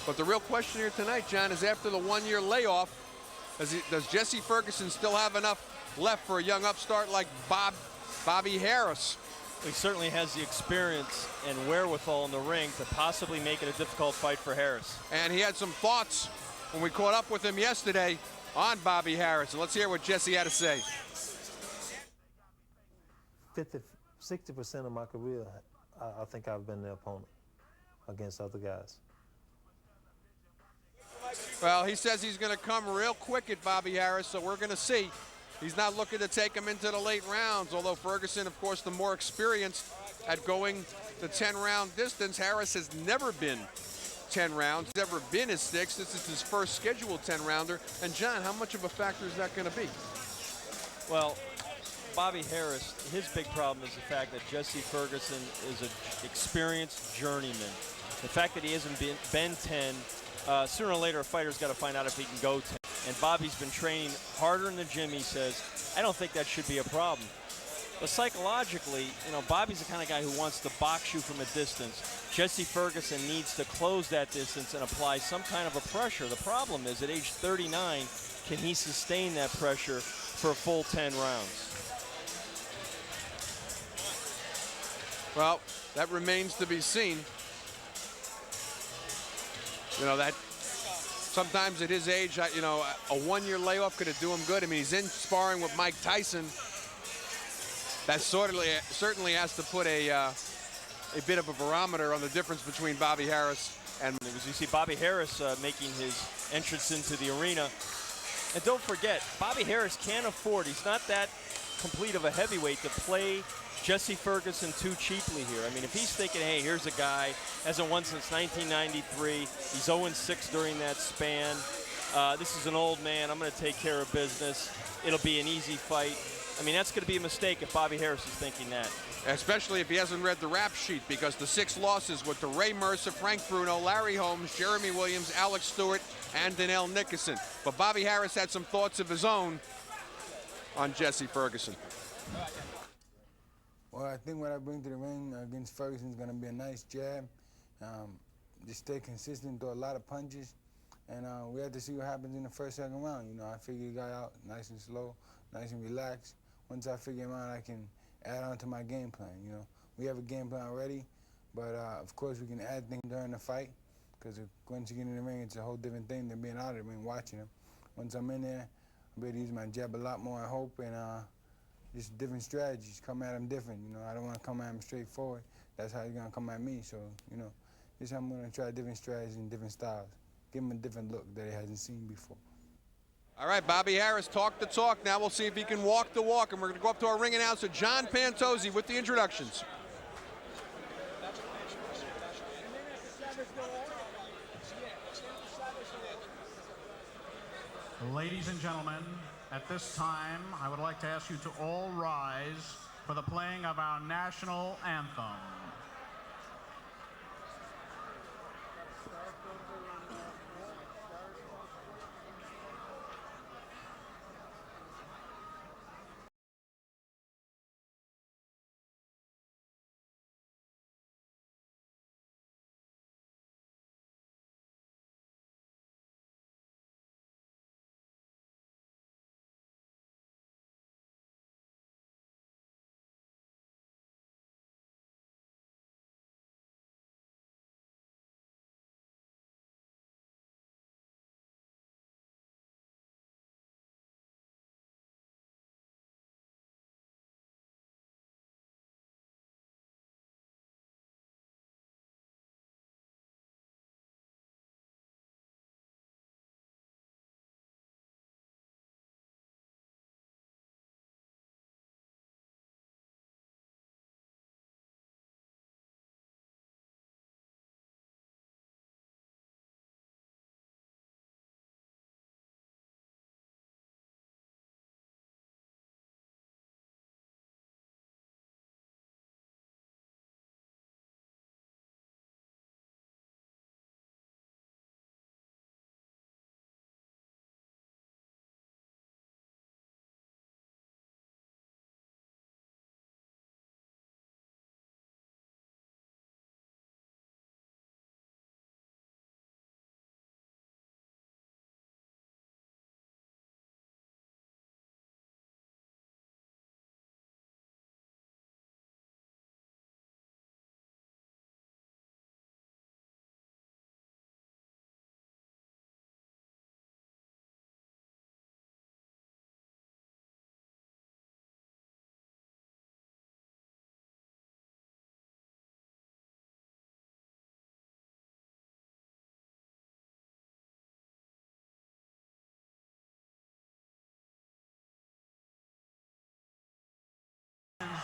But the real question here tonight, John, is after the one-year layoff, does Jesse Ferguson still have enough left for a young upstart like Bobby Harris? He certainly has the experience and wherewithal in the ring to possibly make it a difficult fight for Harris. And he had some thoughts when we caught up with him yesterday on Bobby Harris. Let's hear what Jesse had to say. 60% of my career, I think I've been the opponent against other guys. Well, he says he's going to come real quick at Bobby Harris, so we're going to see. He's not looking to take him into the late rounds, although Ferguson, of course, the more experienced at going the 10-round distance. Harris has never been 10 rounds, never been his sixth. This is his first scheduled 10-rounder. And, John, how much of a factor is that going to be? Well, Bobby Harris, his big problem is the fact that Jesse Ferguson is an experienced journeyman. The fact that he hasn't been 10, sooner or later a fighter's got to find out if he can go 10. And Bobby's been training harder in the gym, he says. I don't think that should be a problem. But psychologically, you know, Bobby's the kind of guy who wants to box you from a distance. Jesse Ferguson needs to close that distance and apply some kind of a pressure. The problem is, at age 39, can he sustain that pressure for a full 10 rounds? Well, that remains to be seen. You know, that sometimes at his age, you know, a one-year layoff could do him good. I mean, he's in sparring with Mike Tyson. That certainly has to put a bit of a barometer on the difference between Bobby Harris and. As you see Bobby Harris making his entrance into the arena. And don't forget, Bobby Harris can't afford, he's not that complete of a heavyweight to play Jesse Ferguson too cheaply here. I mean, if he's thinking, hey, here's a guy, hasn't won since 1993, he's 0-6 during that span, this is an old man, I'm going to take care of business, it'll be an easy fight. I mean, that's going to be a mistake if Bobby Harris is thinking that. Especially if he hasn't read the rap sheet, because the 6 losses were to Ray Mercer, Frank Bruno, Larry Holmes, Jeremy Williams, Alex Stewart, and Donnell Nickerson. But Bobby Harris had some thoughts of his own on Jesse Ferguson. Well, I think what I bring to the ring against Ferguson is going to be a nice jab. Just stay consistent, throw a lot of punches. And we have to see what happens in the first, second round. You know, I figure the guy out nice and slow, nice and relaxed. Once I figure him out, I can add on to my game plan. You know, we have a game plan already, but of course we can add things during the fight, because once you get in the ring, it's a whole different thing than being out of the ring watching him. Once I'm in there, I'll be able to use my jab a lot more, I hope, and just different strategies, come at him different. You know, I don't want to come at him straightforward. That's how he's going to come at me. So, you know, this I'm going to try different strategies and different styles. Give him a different look that he hasn't seen before. All right, Bobby Harris talked the talk. Now we'll see if he can walk the walk. And we're going to go up to our ring announcer, John Pantozzi, with the introductions. Ladies and gentlemen, at this time, I would like to ask you to all rise for the playing of our national anthem.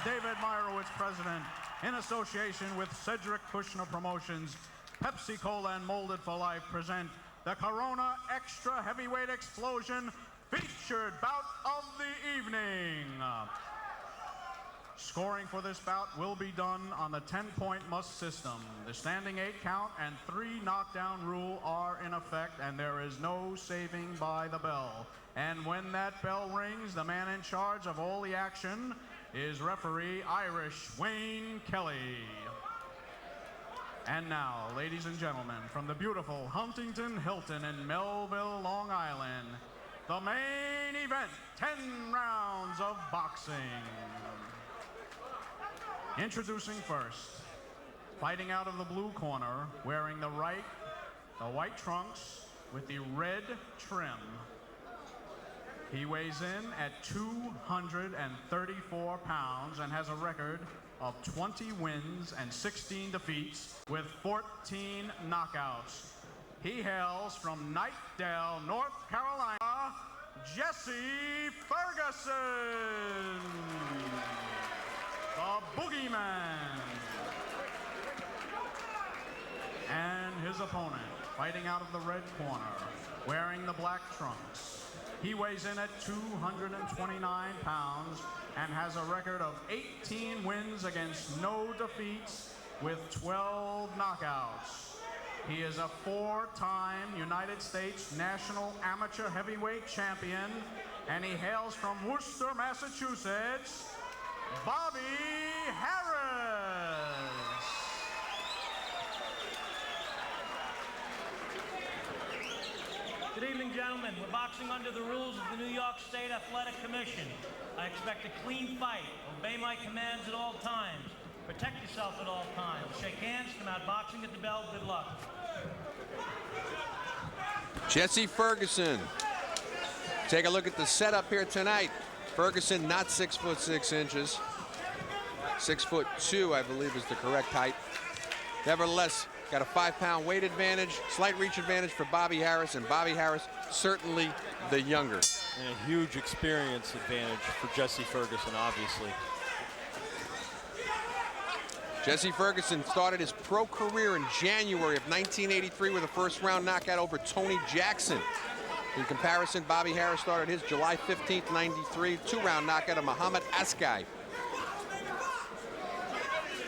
David Meyerowitz, President, in association with Cedric Kushner Promotions, Pepsi-Cola and Molded for Life present the Corona Extra Heavyweight Explosion featured bout of the evening. Scoring for this bout will be done on the 10-point must system. The standing 8 count and 3 knockdown rule are in effect, and there is no saving by the bell. And when that bell rings, the man in charge of all the action is referee Irish Wayne Kelly. And now, ladies and gentlemen, from the beautiful Huntington Hilton in Melville, Long Island, the main event, 10 rounds of boxing. Introducing first, fighting out of the blue corner, wearing the white trunks with the red trim. He weighs in at 234 pounds and has a record of 20 wins and 16 defeats with 14 knockouts. He hails from Knightdale, North Carolina, Jesse Ferguson, the Boogeyman. And his opponent, fighting out of the red corner, wearing the black trunks. He weighs in at 229 pounds and has a record of 18 wins against no defeats with 12 knockouts. He is a 4-time United States National Amateur Heavyweight Champion, and he hails from Worcester, Massachusetts, Bobby Harris. Good evening, gentlemen. We're boxing under the rules of the New York State Athletic Commission. I expect a clean fight. Obey my commands at all times. Protect yourself at all times. Shake hands, come out boxing at the bell. Good luck. Jesse Ferguson. Take a look at the setup here tonight. Ferguson not 6'6". 6'2", I believe, is the correct height. Nevertheless, got a 5-pound weight advantage, slight reach advantage for Bobby Harris, and Bobby Harris certainly the younger. And a huge experience advantage for Jesse Ferguson, obviously. Jesse Ferguson started his pro career in January of 1983 with a first-round knockout over Tony Jackson. In comparison, Bobby Harris started his July 15th, 93, 2-round knockout of Muhammad Askai.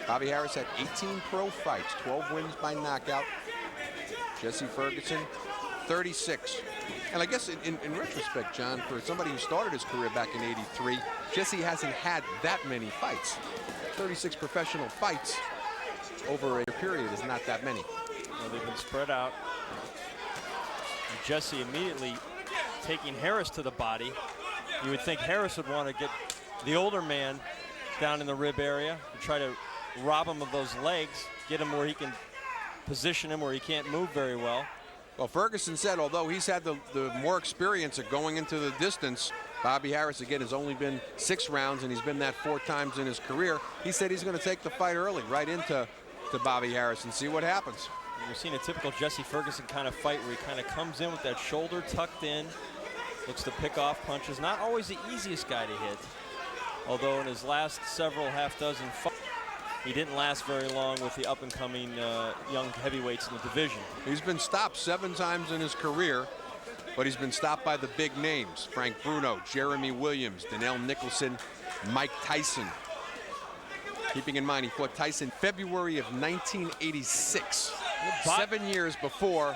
Bobby Harris had 18 pro fights, 12 wins by knockout. Jesse Ferguson, 36. And I guess in retrospect, John, for somebody who started his career back in '83, Jesse hasn't had that many fights. 36 professional fights over a period is not that many. Well, they've been spread out. And Jesse immediately taking Harris to the body. You would think Harris would want to get the older man down in the rib area and try to rob him of those legs, get him where he can position him where he can't move very well. Well, Ferguson said, although he's had the more experience at going into the distance, Bobby Harris, again, has only been 6 rounds, and he's been that 4 times in his career. He said he's going to take the fight early, right into Bobby Harris, and see what happens. We've seen a typical Jesse Ferguson kind of fight where he kind of comes in with that shoulder tucked in, looks to pick off punches. Not always the easiest guy to hit, although in his last several half-dozen fights, he didn't last very long with the up-and-coming young heavyweights in the division. He's been stopped 7 times in his career, but he's been stopped by the big names: Frank Bruno, Jeremy Williams, Donnell Nicholson, Mike Tyson. Keeping in mind, he fought Tyson February of 1986, 7 years before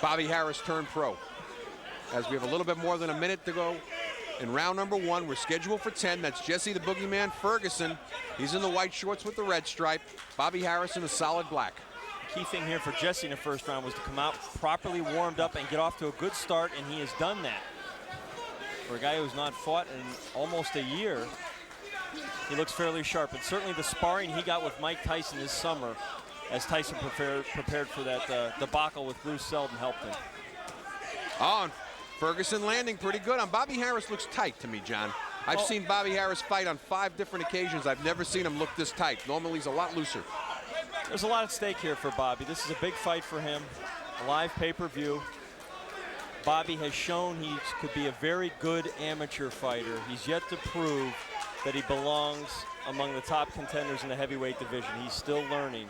Bobby Harris turned pro. As we have a little bit more than a minute to go in round number 1, we're scheduled for 10. That's Jesse the Boogeyman Ferguson. He's in the white shorts with the red stripe. Bobby Harris in a solid black. The key thing here for Jesse in the first round was to come out properly warmed up and get off to a good start, and he has done that. For a guy who's not fought in almost a year, he looks fairly sharp. And certainly the sparring he got with Mike Tyson this summer, as Tyson prepared for that debacle with Bruce Seldon, helped him. Oh, and Ferguson landing pretty good on Bobby Harris. Looks tight to me, John. I've seen Bobby Harris fight on 5 different occasions. I've never seen him look this tight. Normally he's a lot looser. There's a lot at stake here for Bobby. This is a big fight for him, a live pay-per-view. Bobby has shown he could be a very good amateur fighter. He's yet to prove that he belongs among the top contenders in the heavyweight division. He's still learning.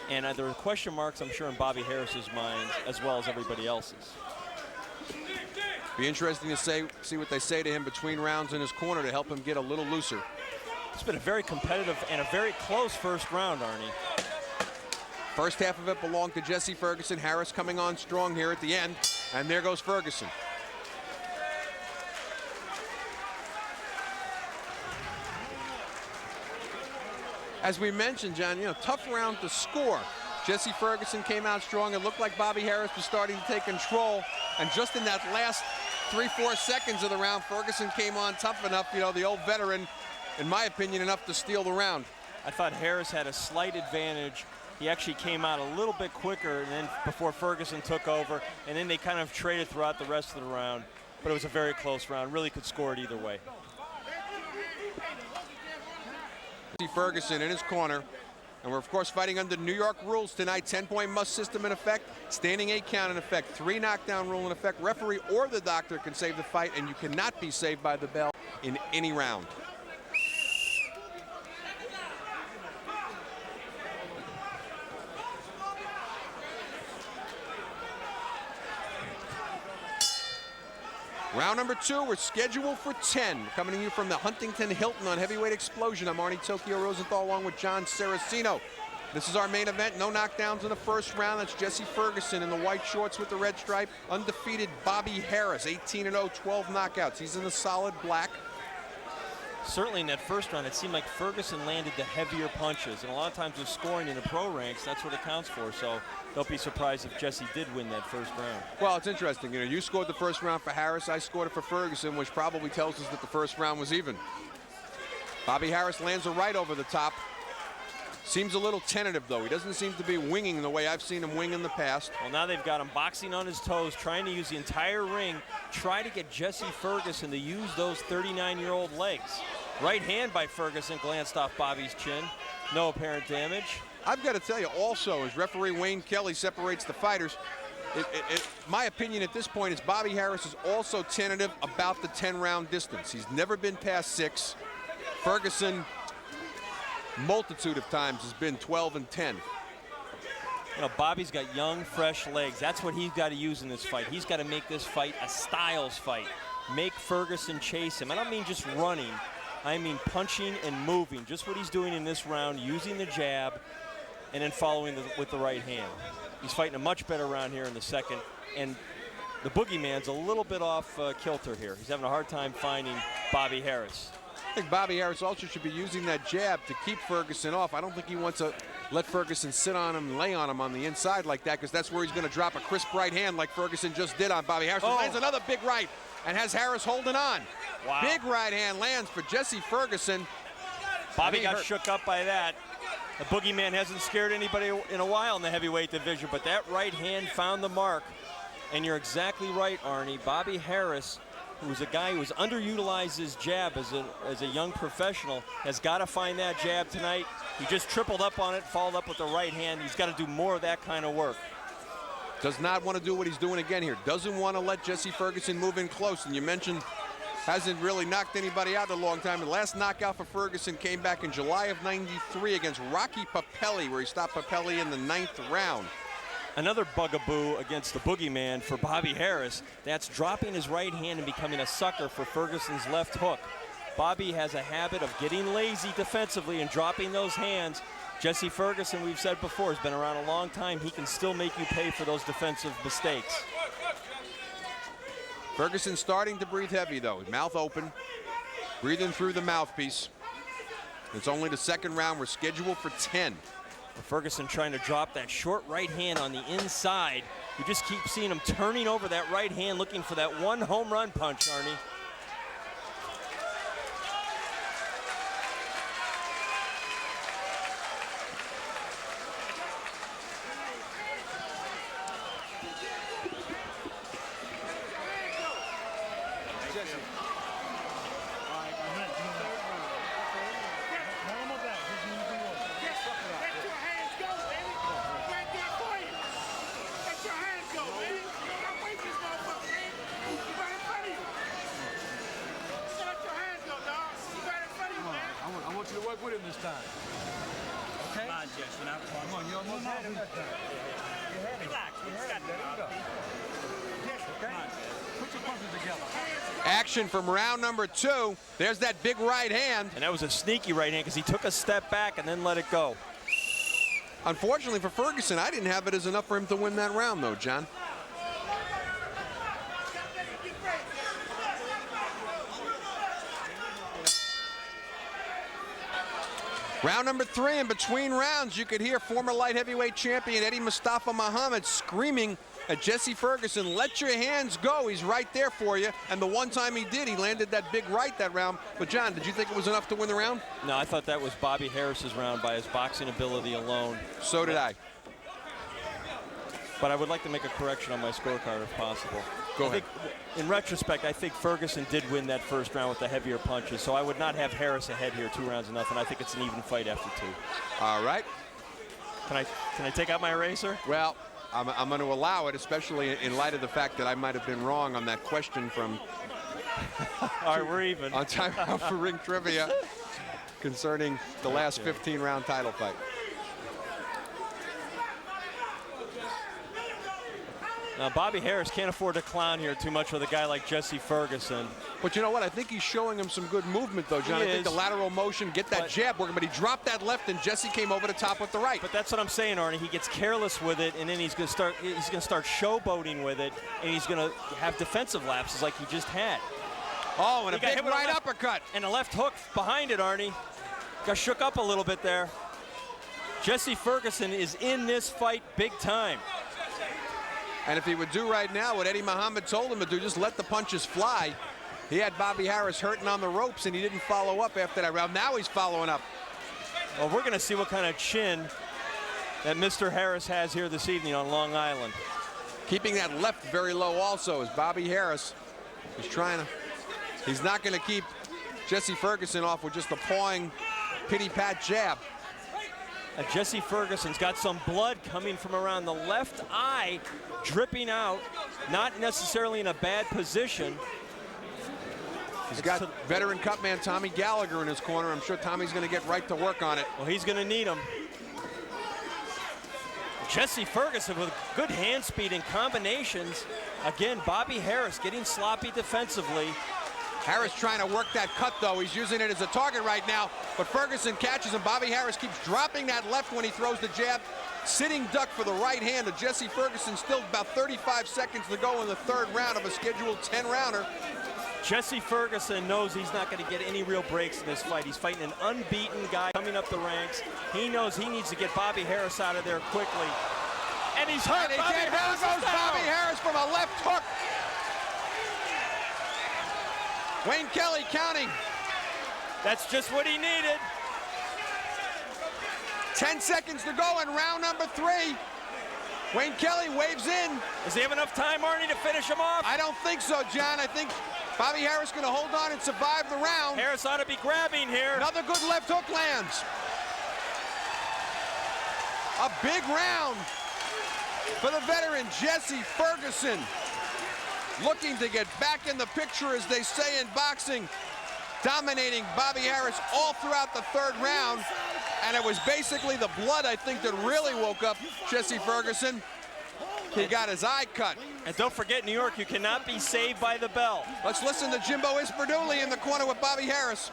And there are question marks, I'm sure, in Bobby Harris's mind as well as everybody else's. Be interesting to see what they say to him between rounds in his corner to help him get a little looser. It's been a very competitive and a very close first round, Arnie. First half of it belonged to Jesse Ferguson. Harris coming on strong here at the end, and there goes Ferguson. As we mentioned, John, you know, tough round to score. Jesse Ferguson came out strong. It looked like Bobby Harris was starting to take control. And just in that last 3-4 seconds of the round, Ferguson came on tough enough, you know, the old veteran, in my opinion, enough to steal the round. I thought Harris had a slight advantage. He actually came out a little bit quicker and then before Ferguson took over, and then they kind of traded throughout the rest of the round. But it was a very close round. Really could score it either way. Ferguson in his corner, and we're of course fighting under New York rules tonight. 10-point must system in effect, standing 8 count in effect, 3 knockdown rule in effect. Referee or the doctor can save the fight, and you cannot be saved by the bell in any round. Round number 2, we're scheduled for 10. Coming to you from the Huntington Hilton on Heavyweight Explosion. I'm Arnie Tokyo Rosenthal along with John Saraceno. This is our main event. No knockdowns in the first round. That's Jesse Ferguson in the white shorts with the red stripe. Undefeated Bobby Harris, 18-0, 12 knockouts. He's in the solid black. Certainly in that first round, it seemed like Ferguson landed the heavier punches. And a lot of times with scoring in the pro ranks, that's what it counts for. So don't be surprised if Jesse did win that first round. Well, it's interesting. You know, you scored the first round for Harris. I scored it for Ferguson, which probably tells us that the first round was even. Bobby Harris lands a right over the top. Seems a little tentative, though. He doesn't seem to be winging the way I've seen him wing in the past. Well, now they've got him boxing on his toes, trying to use the entire ring, try to get Jesse Ferguson to use those 39-year-old legs. Right hand by Ferguson glanced off Bobby's chin. No apparent damage. I've got to tell you also, as referee Wayne Kelly separates the fighters, my opinion at this point is Bobby Harris is also tentative about the 10-round distance. He's never been past 6. Ferguson, multitude of times, has been 12 and 10. You know, Bobby's got young, fresh legs. That's what he's got to use in this fight. He's got to make this fight a styles fight. Make Ferguson chase him. I don't mean just running. I mean punching and moving. Just what he's doing in this round, using the jab and then following with the right hand. He's fighting a much better round here in the second. And the boogeyman's a little bit off kilter here. He's having a hard time finding Bobby Harris. I think Bobby Harris also should be using that jab to keep Ferguson off. I don't think he wants to let Ferguson sit on him and lay on him on the inside like that, because that's where he's going to drop a crisp right hand like Ferguson just did on Bobby Harris. Lands another big right and has Harris holding on. Wow. Big right hand lands for Jesse Ferguson. Bobby got shook up by that. The boogeyman hasn't scared anybody in a while in the heavyweight division, but that right hand found the mark. And you're exactly right, Arnie. Bobby Harris, who's a guy who's underutilized his jab as a young professional, has got to find that jab tonight. He just tripled up on it, followed up with the right hand. He's got to do more of that kind of work. Does not want to do what he's doing again here. Doesn't want to let Jesse Ferguson move in close. And you mentioned hasn't really knocked anybody out in a long time. The last knockout for Ferguson came back in July of '93 against Rocky Papelli, where he stopped Papelli in the 9th round. Another bugaboo against the boogeyman for Bobby Harris. That's dropping his right hand and becoming a sucker for Ferguson's left hook. Bobby has a habit of getting lazy defensively and dropping those hands. Jesse Ferguson, we've said before, has been around a long time. He can still make you pay for those defensive mistakes. Ferguson starting to breathe heavy, though. His mouth open, breathing through the mouthpiece. It's only the second round. We're scheduled for 10. Ferguson trying to drop that short right hand on the inside. You just keep seeing him turning over that right hand, looking for that one home run punch, Arnie. this time. Okay? Come on, Jess, you're not fun. Come on, you almost had him that time. Relax. We just got There you go. Okay? Put your punches together. Action from round number 2. There's that big right hand. And that was a sneaky right hand because he took a step back and then let it go. Unfortunately for Ferguson, I didn't have it as enough for him to win that round, though, John. Round number 3, in between rounds, you could hear former light heavyweight champion Eddie Mustafa Muhammad screaming at Jesse Ferguson, let your hands go, he's right there for you. And the one time he did, he landed that big right that round. But John, did you think it was enough to win the round? No, I thought that was Bobby Harris's round by his boxing ability alone. So did I. But I would like to make a correction on my scorecard if possible. Go ahead. In retrospect, I think Ferguson did win that first round with the heavier punches, so I would not have Harris ahead here 2 rounds to nothing. I think it's an even fight after 2. All right. Can I take out my eraser? Well, I'm going to allow it, especially in light of the fact that I might have been wrong on that question from All right, we're even. on Time Out for Ring Trivia concerning the last 15-round title fight. Now, Bobby Harris can't afford to clown here too much with a guy like Jesse Ferguson. But you know what? I think he's showing him some good movement, though, John. I think the lateral motion, get that jab working, but he dropped that left, and Jesse came over the top with the right. But that's what I'm saying, Arnie. He gets careless with it, and then he's going to start showboating with it, and he's going to have defensive lapses like he just had. Oh, and He a got big hit with a right left- uppercut. And a left hook behind it, Arnie. Got shook up a little bit there. Jesse Ferguson is in this fight big time. And if he would do right now what Eddie Muhammad told him to do, just let the punches fly. He had Bobby Harris hurting on the ropes, and he didn't follow up after that round. Now he's following up. Well, we're going to see what kind of chin that Mr. Harris has here this evening on Long Island. Keeping that left very low also is Bobby Harris. He's not going to keep Jesse Ferguson off with just a pawing, pity-pat jab. Jesse Ferguson's got some blood coming from around the left eye, dripping out, not necessarily in a bad position. He's got veteran cutman Tommy Gallagher in his corner. I'm sure Tommy's going to get right to work on it. Well, he's going to need him. Jesse Ferguson with good hand speed and combinations. Again, Bobby Harris getting sloppy defensively. Harris trying to work that cut, though. He's using it as a target right now, but Ferguson catches him. Bobby Harris keeps dropping that left when he throws the jab. Sitting duck for the right hand of Jesse Ferguson. Still about 35 seconds to go in the 3rd round of a scheduled 10-rounder. Jesse Ferguson knows he's not going to get any real breaks in this fight. He's fighting an unbeaten guy coming up the ranks. He knows he needs to get Bobby Harris out of there quickly. And he's hurt. And there goes Bobby Harris from a left hook. Wayne Kelly counting. That's just what he needed. 10 seconds to go in round number 3. Wayne Kelly waves in. Does he have enough time, Arnie, to finish him off? I don't think so, John. I think Bobby Harris going to hold on and survive the round. Harris ought to be grabbing here. Another good left hook lands. A big round for the veteran Jesse Ferguson. Looking to get back in the picture, as they say in boxing. Dominating Bobby Harris all throughout the 3rd round. And it was basically the blood, I think, that really woke up Jesse Ferguson. He got his eye cut. And don't forget, New York, you cannot be saved by the bell. Let's listen to Jimbo Isberduli in the corner with Bobby Harris.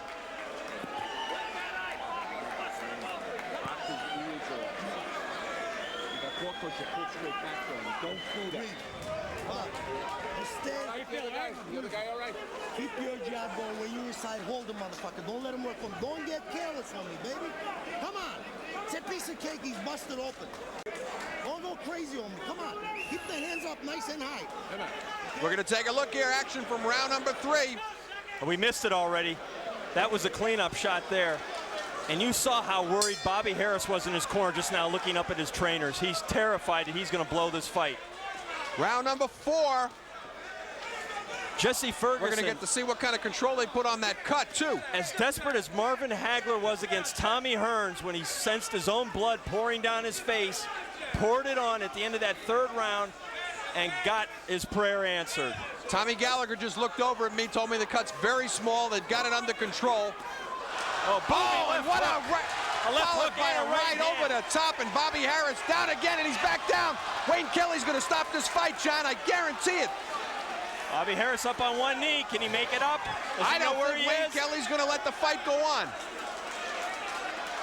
The guy all right? Keep your job going when you inside. Hold him, motherfucker. Don't let him work on. Don't get careless on me, baby. Come on. It's a piece of cake. He's busted open. Don't go crazy on me. Come on. Keep the hands up nice and high. We're going to take a look here. Action from round number 3. We missed it already. That was a cleanup shot there. And you saw how worried Bobby Harris was in his corner just now, looking up at his trainers. He's terrified that he's going to blow this fight. Round number 4. Jesse Ferguson. We're going to get to see what kind of control they put on that cut, too. As desperate as Marvin Hagler was against Tommy Hearns when he sensed his own blood pouring down his face, poured it on at the end of that 3rd round and got his prayer answered. Tommy Gallagher just looked over at me, told me the cut's very small. They've got it under control. Oh, and what a right. A left Followed hook by and a a right right over the top, and Bobby Harris down again, and he's back down. Wayne Kelly's going to stop this fight, John. I guarantee it. Bobby Harris up on one knee. Can he make it up? I don't think Wayne Kelly's going to let the fight go on.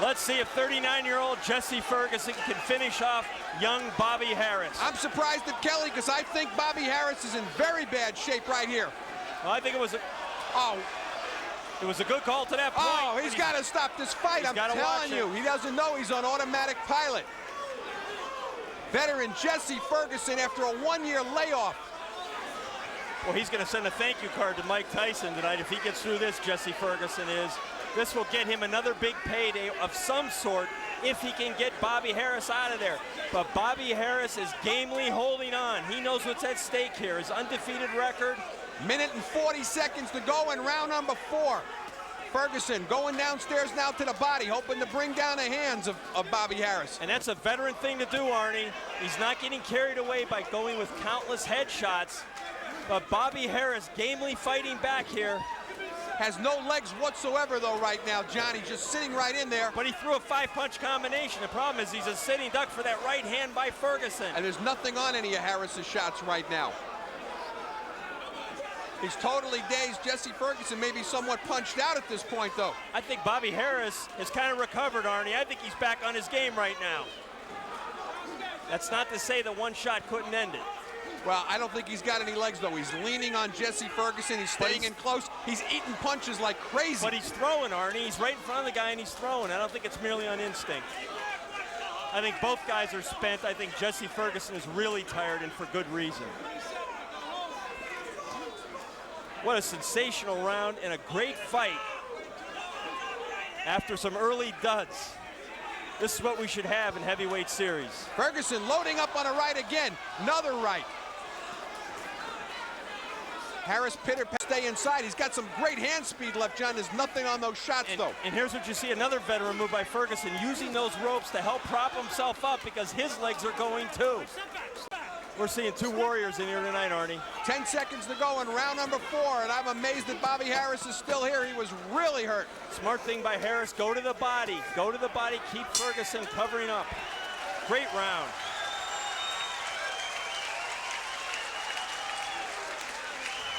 Let's see if 39-year-old Jesse Ferguson can finish off young Bobby Harris. I'm surprised at Kelly because I think Bobby Harris is in very bad shape right here. Well, I think it was a good call to that point. Oh, he's got to stop this fight. I'm telling you, he doesn't know he's on automatic pilot. Veteran Jesse Ferguson after a one-year layoff. Well, he's going to send a thank you card to Mike Tyson tonight if he gets through this, Jesse Ferguson is. This will get him another big payday of some sort if he can get Bobby Harris out of there. But Bobby Harris is gamely holding on. He knows what's at stake here. His undefeated record. Minute and 40 seconds to go in round number 4. Ferguson going downstairs now to the body, hoping to bring down the hands of Bobby Harris. And that's a veteran thing to do, Arnie. He's not getting carried away by going with countless headshots. But Bobby Harris gamely fighting back here. Has no legs whatsoever, though, right now, Johnny. Just sitting right in there. But he threw a 5-punch combination. The problem is he's a sitting duck for that right hand by Ferguson. And there's nothing on any of Harris's shots right now. He's totally dazed. Jesse Ferguson may be somewhat punched out at this point, though. I think Bobby Harris has kind of recovered, Arnie. I think he's back on his game right now. That's not to say that one shot couldn't end it. Well, I don't think he's got any legs, though. He's leaning on Jesse Ferguson. He's staying in close. He's eating punches like crazy. But he's throwing, Arnie. He's right in front of the guy, and he's throwing. I don't think it's merely on instinct. I think both guys are spent. I think Jesse Ferguson is really tired, and for good reason. What a sensational round and a great fight after some early duds. This is what we should have in heavyweight series. Ferguson loading up on a right again. Another right. Harris pitter stay inside. He's got some great hand speed left, John. There's nothing on those shots, though. And here's what you see, another veteran move by Ferguson, using those ropes to help prop himself up because his legs are going too. We're seeing two warriors in here tonight, Arnie. 10 seconds to go in round number 4, and I'm amazed that Bobby Harris is still here. He was really hurt. Smart thing by Harris, go to the body. Go to the body, keep Ferguson covering up. Great round.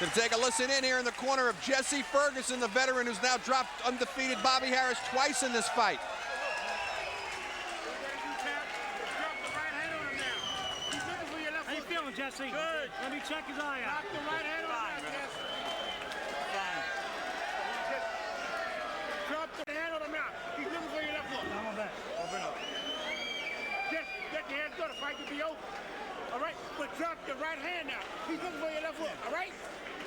Gonna take a listen in here in the corner of Jesse Ferguson, the veteran who's now dropped undefeated Bobby Harris twice in this fight. How you feeling, Jesse? Good. Let me check his eye out. Drop the right hand on that, Jesse. Fine. Drop the hand on the mouth. He's looking for your left hook. I'm on that. Open up. Just let your hands go. The fight could be over. All right? But drop the right hand now. He's looking for your left hook. All right?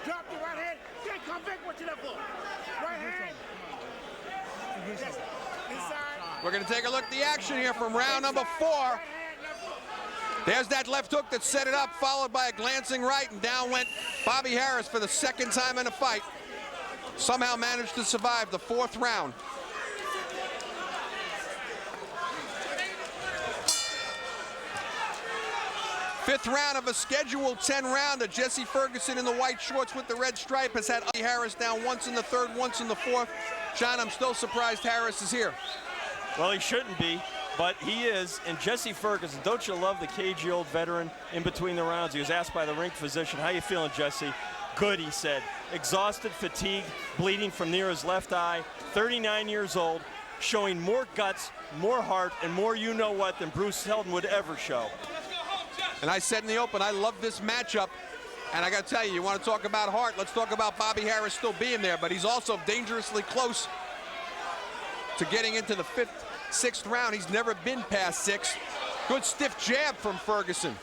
Drop the right hand. Then come back with your left hook. Right hand. Yes. Inside. We're gonna take a look at the action here from round number 4. There's that left hook that set it up, followed by a glancing right, and down went Bobby Harris for the second time in a fight. Somehow managed to survive the 4th round. Fifth round of a scheduled 10-rounder. Jesse Ferguson in the white shorts with the red stripe has had Bobby Harris down once in the 3rd, once in the 4th. John, I'm still surprised Harris is here. Well, he shouldn't be, but he is. And Jesse Ferguson, don't you love the cagey old veteran in between the rounds? He was asked by the ring physician, how you feeling, Jesse? Good, he said. Exhausted, fatigued, bleeding from near his left eye, 39 years old, showing more guts, more heart, and more you-know-what than Bruce Seldon would ever show. And I said in the open, I love this matchup. And I got to tell you, you want to talk about heart, let's talk about Bobby Harris still being there. But he's also dangerously close to getting into the 5th, 6th round. He's never been past 6. Good stiff jab from Ferguson.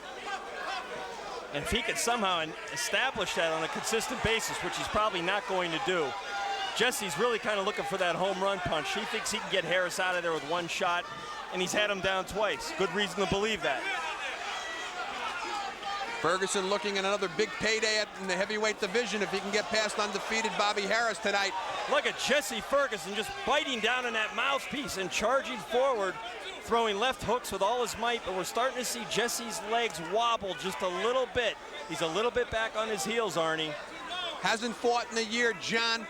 And if he could somehow establish that on a consistent basis, which he's probably not going to do, Jesse's really kind of looking for that home run punch. He thinks he can get Harris out of there with one shot, and he's had him down twice. Good reason to believe that. Ferguson looking at another big payday in the heavyweight division if he can get past undefeated Bobby Harris tonight. Look at Jesse Ferguson just biting down on that mouthpiece and charging forward, throwing left hooks with all his might, but we're starting to see Jesse's legs wobble just a little bit. He's a little bit back on his heels, Arnie. Hasn't fought in a year, John.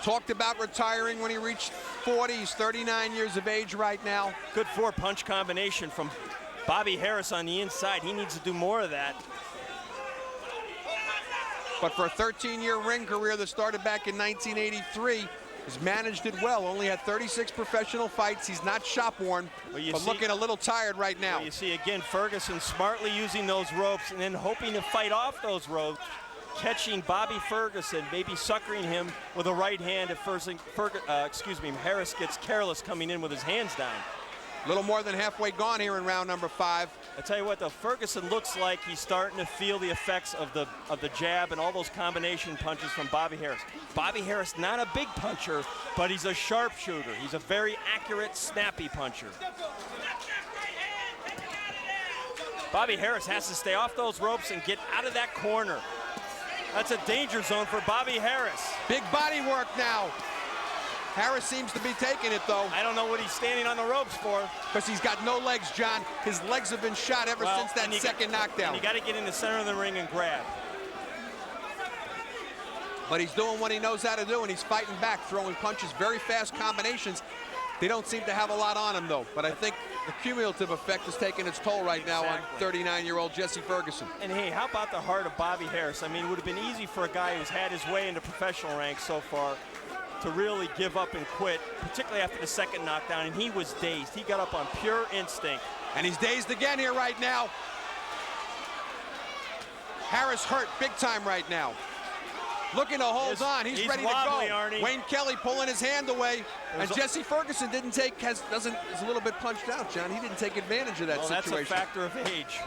Talked about retiring when he reached 40. He's 39 years of age right now. Good four-punch combination from Bobby Harris on the inside. He needs to do more of that. But for a 13-year ring career that started back in 1983, he's managed it well. Only had 36 professional fights. He's not shop-worn, but looking a little tired right now. Well, you see, again, Ferguson smartly using those ropes and then hoping to fight off those ropes, catching Bobby Ferguson, maybe suckering him with a right hand if Harris gets careless coming in with his hands down. A little more than halfway gone here in round number 5. I tell you what, though, Ferguson looks like he's starting to feel the effects of the jab and all those combination punches from Bobby Harris. Bobby Harris, not a big puncher, but he's a sharpshooter. He's a very accurate, snappy puncher. Bobby Harris has to stay off those ropes and get out of that corner. That's a danger zone for Bobby Harris. Big body work now. Harris seems to be taking it, though. I don't know what he's standing on the ropes for. Because he's got no legs, John. His legs have been shot ever since that second knockdown. You got to get in the center of the ring and grab. But he's doing what he knows how to do, and he's fighting back, throwing punches, very fast combinations. They don't seem to have a lot on him, though. But I think the cumulative effect is taking its toll right now on 39-year-old Jesse Ferguson. And hey, how about the heart of Bobby Harris? I mean, it would have been easy for a guy who's had his way into professional ranks so far to really give up and quit, particularly after the second knockdown, and he was dazed. He got up on pure instinct. And he's dazed again here right now. Harris hurt big time right now. Looking to hold on. He's ready wobbly, to go. Arnie. Wayne Kelly pulling his hand away. And Jesse Ferguson is a little bit punched out, John. He didn't take advantage of that situation. That's a factor of age.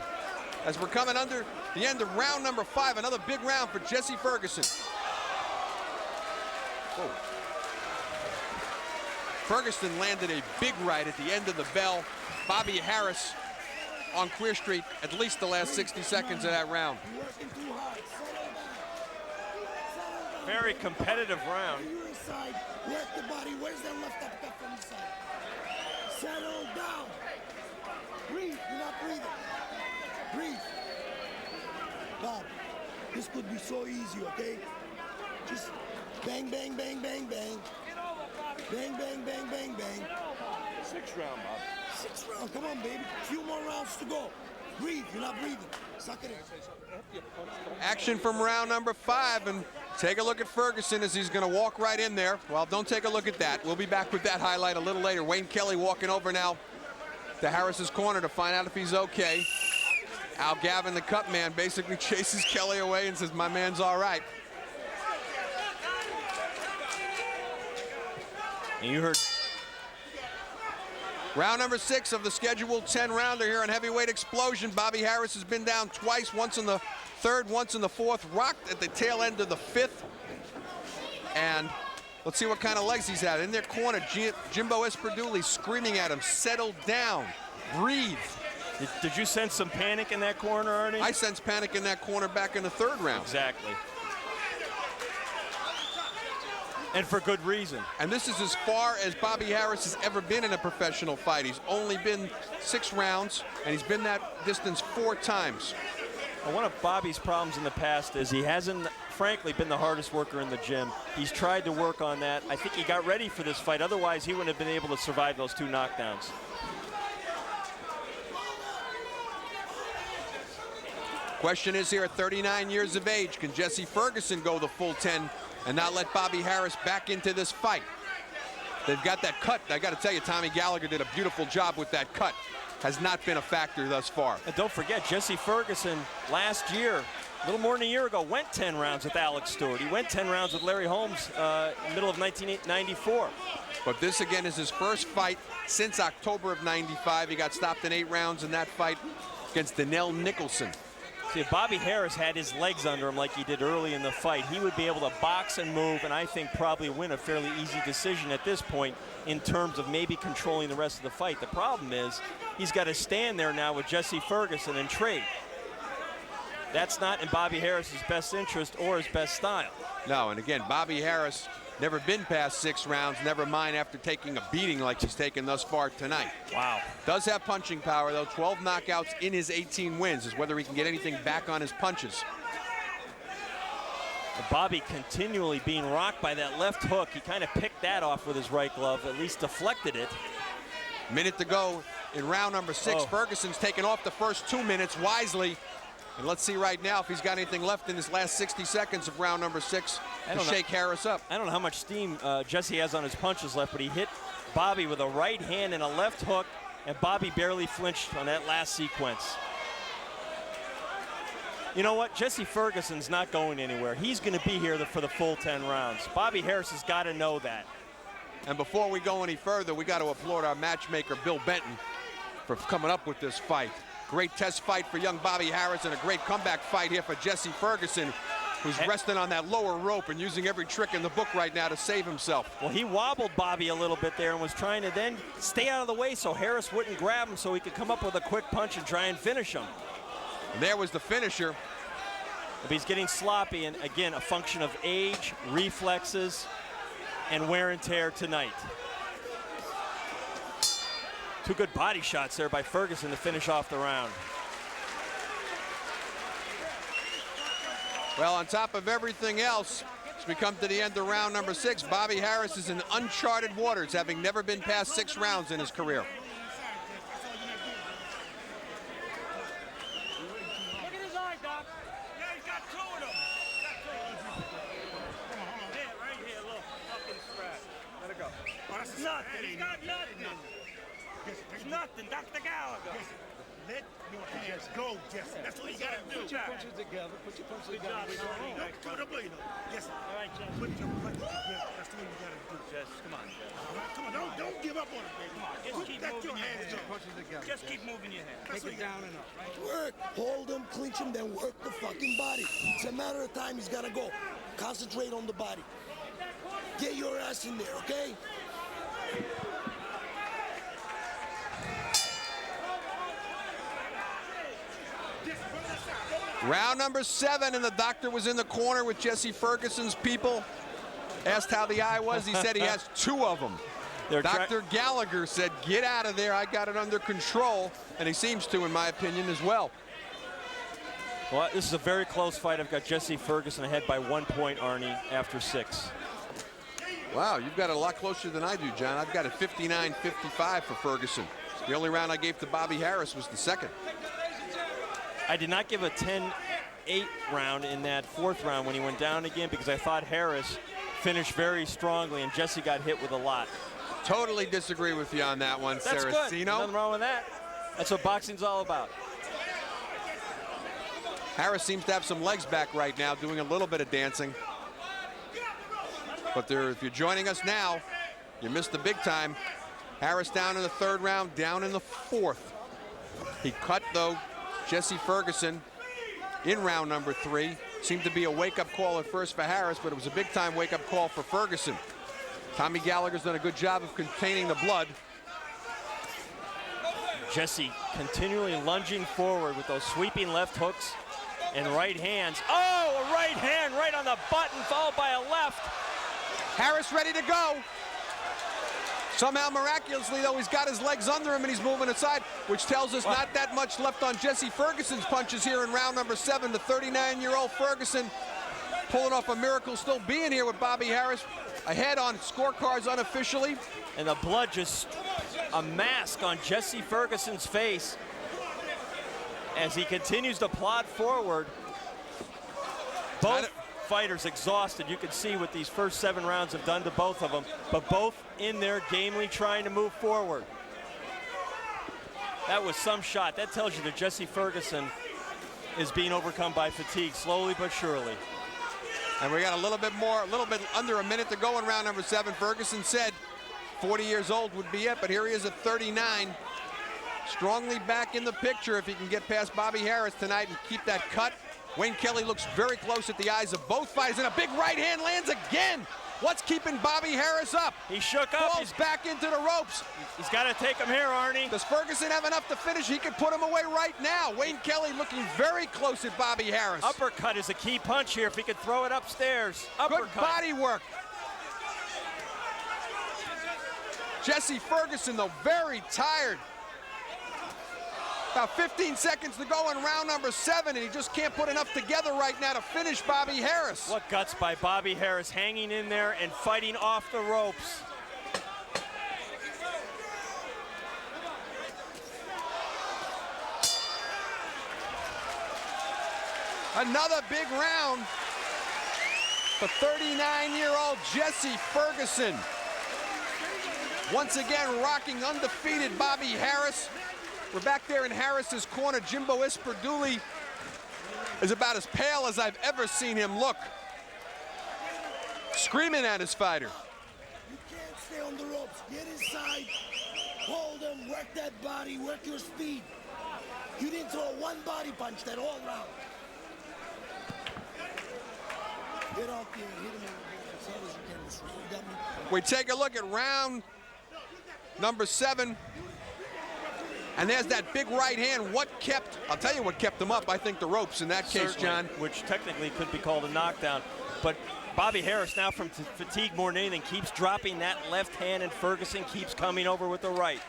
As we're coming under the end of round number 5, another big round for Jesse Ferguson. Whoa. Ferguson landed a big right at the end of the bell. Bobby Harris on Queer Street at least the last 60 seconds of that round. Very competitive round. Work the body. Where's that left uppercut from the side? Settle down. Breathe. You're not breathing. Breathe. Bob, this could be so easy, okay? Just bang, bang, bang, bang, bang. Bang, bang, bang, bang, bang. 6th round, Bob. 6th round. Come on, baby. A few more rounds to go. Breathe. You're not breathing. Suck it in. Action from round number 5, and take a look at Ferguson as he's going to walk right in there. Well, don't take a look at that. We'll be back with that highlight a little later. Wayne Kelly walking over now to Harris's corner to find out if he's okay. Al Gavin, the cut man, basically chases Kelly away and says, my man's all right. And you heard round number 6 of the scheduled 10-rounder here on Heavyweight Explosion. Bobby Harris has been down twice, once in the 3rd, once in the 4th, rocked at the tail end of the 5th. And let's see what kind of legs he's had. In their corner, Jimbo Esperduli screaming at him, settle down, breathe. Did you sense some panic in that corner, Arnie? I sensed panic in that corner back in the 3rd round. Exactly. And for good reason. And this is as far as Bobby Harris has ever been in a professional fight. He's only been 6 rounds, and he's been that distance 4 times. Well, one of Bobby's problems in the past is he hasn't, frankly, been the hardest worker in the gym. He's tried to work on that. I think he got ready for this fight. Otherwise, he wouldn't have been able to survive those 2 knockdowns. Question is here, at 39 years of age, can Jesse Ferguson go the full 10 and not let Bobby Harris back into this fight? They've got that cut. I got to tell you, Tommy Gallagher did a beautiful job with that cut. Has not been a factor thus far. And don't forget, Jesse Ferguson last year, a little more than a year ago, went 10 rounds with Alex Stewart. He went 10 rounds with Larry Holmes middle of 1994. But this, again, is his first fight since October of 95. He got stopped in 8 rounds in that fight against Donnell Nicholson. See, if Bobby Harris had his legs under him like he did early in the fight, he would be able to box and move, and I think probably win a fairly easy decision at this point in terms of maybe controlling the rest of the fight. The problem is he's got to stand there now with Jesse Ferguson and trade. That's not in Bobby Harris's best interest or his best style. No, and again, Bobby Harris never been past 6 rounds, never mind after taking a beating like he's taken thus far tonight. Wow. Does have punching power, though. 12 knockouts in his 18 wins. Is whether he can get anything back on his punches. Bobby continually being rocked by that left hook. He kind of picked that off with his right glove, at least deflected it. Minute to go in round number 6. Ferguson's taken off the first 2 minutes wisely. And let's see right now if he's got anything left in this last 60 seconds of round number 6 to shake Harris up. I don't know how much steam Jesse has on his punches left, but he hit Bobby with a right hand and a left hook, and Bobby barely flinched on that last sequence. You know what? Jesse Ferguson's not going anywhere. He's going to be here for the full 10 rounds. Bobby Harris has got to know that. And before we go any further, we got to applaud our matchmaker, Bill Benton, for coming up with this fight. Great test fight for young Bobby Harris and a great comeback fight here for Jesse Ferguson, who's resting on that lower rope and using every trick in the book right now to save himself. Well, he wobbled Bobby a little bit there and was trying to then stay out of the way so Harris wouldn't grab him so he could come up with a quick punch and try and finish him. And there was the finisher. But he's getting sloppy, and again, a function of age, reflexes, and wear and tear tonight. 2 good body shots there by Ferguson to finish off the round. Well, on top of everything else, as we come to the end of round number 6, Bobby Harris is in uncharted waters, having never been past 6 rounds in his career. Look at his eye, Doc. Yeah, he's got 2 of them. There, right here, look. Fucking scratch. Let it go. Oh, that's nothing. He's got nothing. It's nothing. Dr. Gallagher. Let your hands go, Jesse. That's what you gotta do. Put your punches together. Put your punches together. Yes, sir. All right, Jesse. Put your punches together. That's what you gotta do. Jesse, come on, Jesse. All right, come on. Don't give up on it, baby. Come on. Just keep moving your hands. Punches together. Just keep moving your hands. Take it down and up. Right? Work, hold him, clinch him, then work the fucking body. It's a matter of time he's gotta go. Concentrate on the body. Get your ass in there, okay? Round number 7, and the doctor was in the corner with Jesse Ferguson's people. Asked how the eye was. He said he has 2 of them. Dr. Gallagher said, get out of there. I got it under control. And he seems to, in my opinion, as well. Well, this is a very close fight. I've got Jesse Ferguson ahead by 1 point, Arnie, after 6. Wow, you've got it a lot closer than I do, John. I've got it 59-55 for Ferguson. The only round I gave to Bobby Harris was the second. I did not give a 10-8 round in that 4th round when he went down again because I thought Harris finished very strongly and Jesse got hit with a lot. Totally disagree with you on that one, That's Saracino. good. Nothing wrong with that. That's what boxing's all about. Harris seems to have some legs back right now, doing a little bit of dancing. But if you're joining us now, you missed the big time. Harris down in the 3rd round, down in the 4th. He cut, though, Jesse Ferguson in round number 3. Seemed to be a wake-up call at first for Harris, but it was a big-time wake-up call for Ferguson. Tommy Gallagher's done a good job of containing the blood. Jesse continually lunging forward with those sweeping left hooks and right hands. Oh, a right hand right on the button, followed by a left. Harris ready to go. Somehow, miraculously, though, he's got his legs under him and he's moving aside, which tells us not that much left on Jesse Ferguson's punches here in round number 7. The 39-year-old Ferguson pulling off a miracle, still being here with Bobby Harris ahead on scorecards unofficially. And the blood just a mask on Jesse Ferguson's face as he continues to plod forward. Both fighters exhausted. You can see what these first 7 rounds have done to both of them, but both in there gamely trying to move forward. That was some shot. That tells you that Jesse Ferguson is being overcome by fatigue, slowly but surely. And we got a little bit under a minute to go in round number 7. Ferguson said 40 years old would be it, but here he is at 39. Strongly back in the picture if he can get past Bobby Harris tonight and keep that cut. Wayne Kelly looks very close at the eyes of both fighters, and a big right hand lands again. What's keeping Bobby Harris up? He shook up. Falls back into the ropes. He's got to take him here, Arnie. Does Ferguson have enough to finish? He could put him away right now. Wayne Kelly looking very close at Bobby Harris. Uppercut is a key punch here if he could throw it upstairs. Uppercut. Good body work. Jesse Ferguson, though, very tired. About 15 seconds to go in round number 7, and he just can't put enough together right now to finish Bobby Harris. What guts by Bobby Harris, hanging in there and fighting off the ropes. Another big round for 39-year-old Jesse Ferguson. Once again, rocking undefeated Bobby Harris. We're back there in Harris's corner. Jimbo Isperduli is about as pale as I've ever seen him look. Screaming at his fighter. You can't stay on the ropes. Get inside, hold him, work that body, work your speed. You didn't throw one body punch that all round. Get out there, hit him as hard as you can. You got me. We take a look at round number 7. And there's that big right hand. I'll tell you what kept him up. I think the ropes in that case, Certainly, John. which technically could be called a knockdown. But Bobby Harris now from fatigue more than anything keeps dropping that left hand, and Ferguson keeps coming over with the right.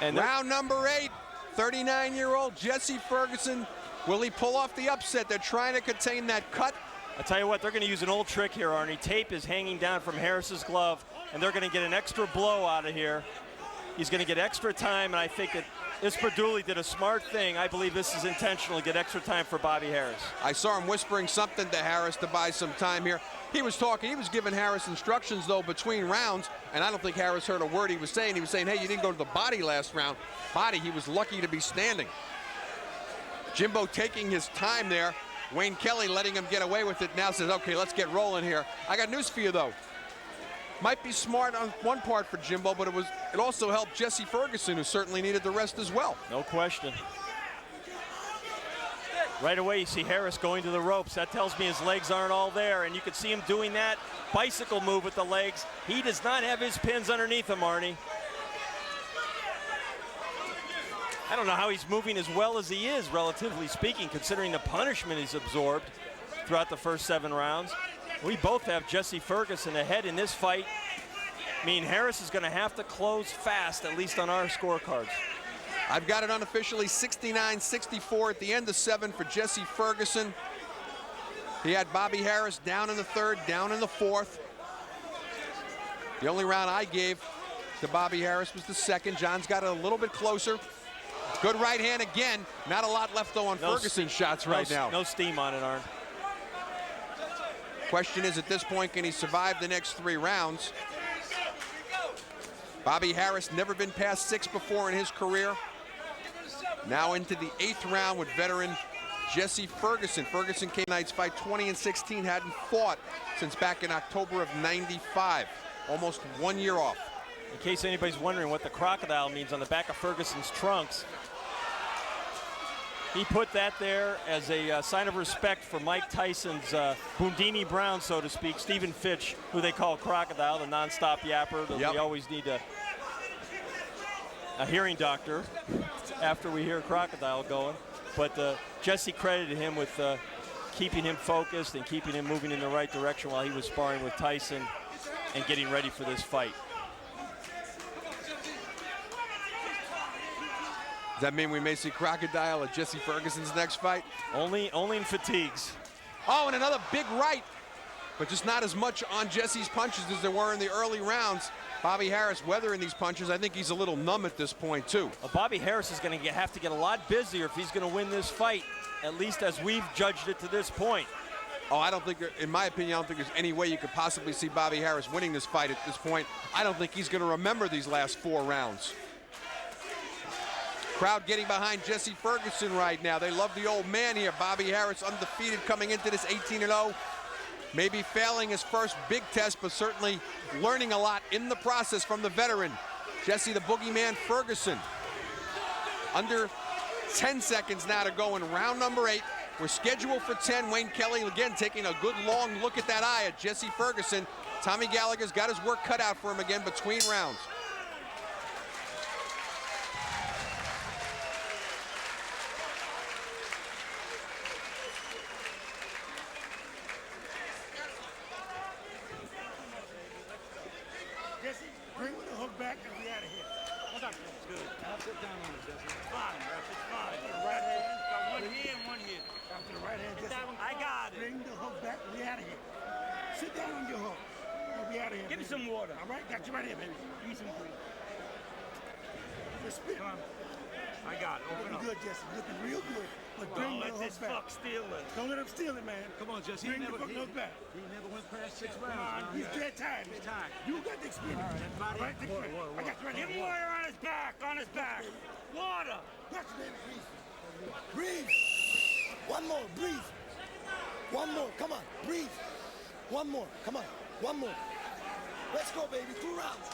And round number 8, 39-year-old Jesse Ferguson. Will he pull off the upset? They're trying to contain that cut. I tell you what, they're going to use an old trick here, Arnie. Tape is hanging down from Harris's glove, and they're going to get an extra blow out of here. He's going to get extra time, and I think that Isperduli did a smart thing. I believe this is intentional to get extra time for Bobby Harris. I saw him whispering something to Harris to buy some time here. He was giving Harris instructions, though, between rounds, and I don't think Harris heard a word he was saying. He was saying, hey, you didn't go to the body last round. Body, he was lucky to be standing. Jimbo taking his time there. Wayne Kelly letting him get away with it now, says, okay, let's get rolling here. I got news for you, though. Might be smart on one part for Jimbo, but it also helped Jesse Ferguson, who certainly needed the rest as well. No question. Right away, you see Harris going to the ropes. That tells me his legs aren't all there, and you could see him doing that bicycle move with the legs. He does not have his pins underneath him, Arnie. I don't know how he's moving as well as he is, relatively speaking, considering the punishment he's absorbed throughout the first 7 rounds. We both have Jesse Ferguson ahead in this fight. I mean, Harris is going to have to close fast, at least on our scorecards. I've got it unofficially 69-64 at the end of 7 for Jesse Ferguson. He had Bobby Harris down in the 3rd, down in the 4th. The only round I gave to Bobby Harris was the 2nd. John's got it a little bit closer. Good right hand again. Not a lot left, though, on Ferguson's shots right now. No steam on it, Arn. Question is, at this point, can he survive the next 3 rounds? Bobby Harris never been past 6 before in his career. Now into the 8th round with veteran Jesse Ferguson. Ferguson came tonight's fight 20-16, hadn't fought since back in October of '95. Almost 1 year off. In case anybody's wondering what the crocodile means on the back of Ferguson's trunks, he put that there as a sign of respect for Mike Tyson's Boondini Brown, so to speak, Stephen Fitch, who they call Crocodile, the nonstop yapper. We always need a hearing doctor after we hear Crocodile going. But Jesse credited him with keeping him focused and keeping him moving in the right direction while he was sparring with Tyson and getting ready for this fight. Does that mean we may see Crocodile at Jesse Ferguson's next fight? Only in fatigues. Oh, and another big right, but just not as much on Jesse's punches as there were in the early rounds. Bobby Harris weathering these punches. I think he's a little numb at this point, too. Well, Bobby Harris is going to have to get a lot busier if he's going to win this fight, at least as we've judged it to this point. Oh, I don't think, in my opinion, I don't think there's any way you could possibly see Bobby Harris winning this fight at this point. I don't think he's going to remember these last 4 rounds. Crowd getting behind Jesse Ferguson right now. They love the old man here. Bobby Harris undefeated coming into this 18-0. Maybe failing his first big test, but certainly learning a lot in the process from the veteran, Jesse the Boogeyman Ferguson. Under 10 seconds now to go in round number 8. We're scheduled for 10. Wayne Kelly again taking a good long look at that eye at Jesse Ferguson. Tommy Gallagher's got his work cut out for him again between rounds. Good. Now sit down on it, Jesse. It's fine, ref. It's fine. Right hand. Got one here and one here. After the right hand, Jesse. I got it. Bring the hook back. We out of here. Sit down on your hook. We'll be out of here. Give me baby. some water. All right, got you right here, baby. Give me some food. Just spit. Come on. I got it. Open Looking up. good, Jesse. Looking real good. But Don't bring the let hook this back. fuck steal it. Don't let him steal it, man. Come on, Jesse. Bring the fucking hook back. He never went past 6 Come rounds. on, now. he's dead tired. He's tired. You got the experience. All right, take care. I got you right Give here. him water on his back. On his back. Water. Got you, baby. Breathe. Breathe. One more. Breathe. One more. Come on. Breathe. One more. Come on. One more. Let's go, baby. 2 rounds.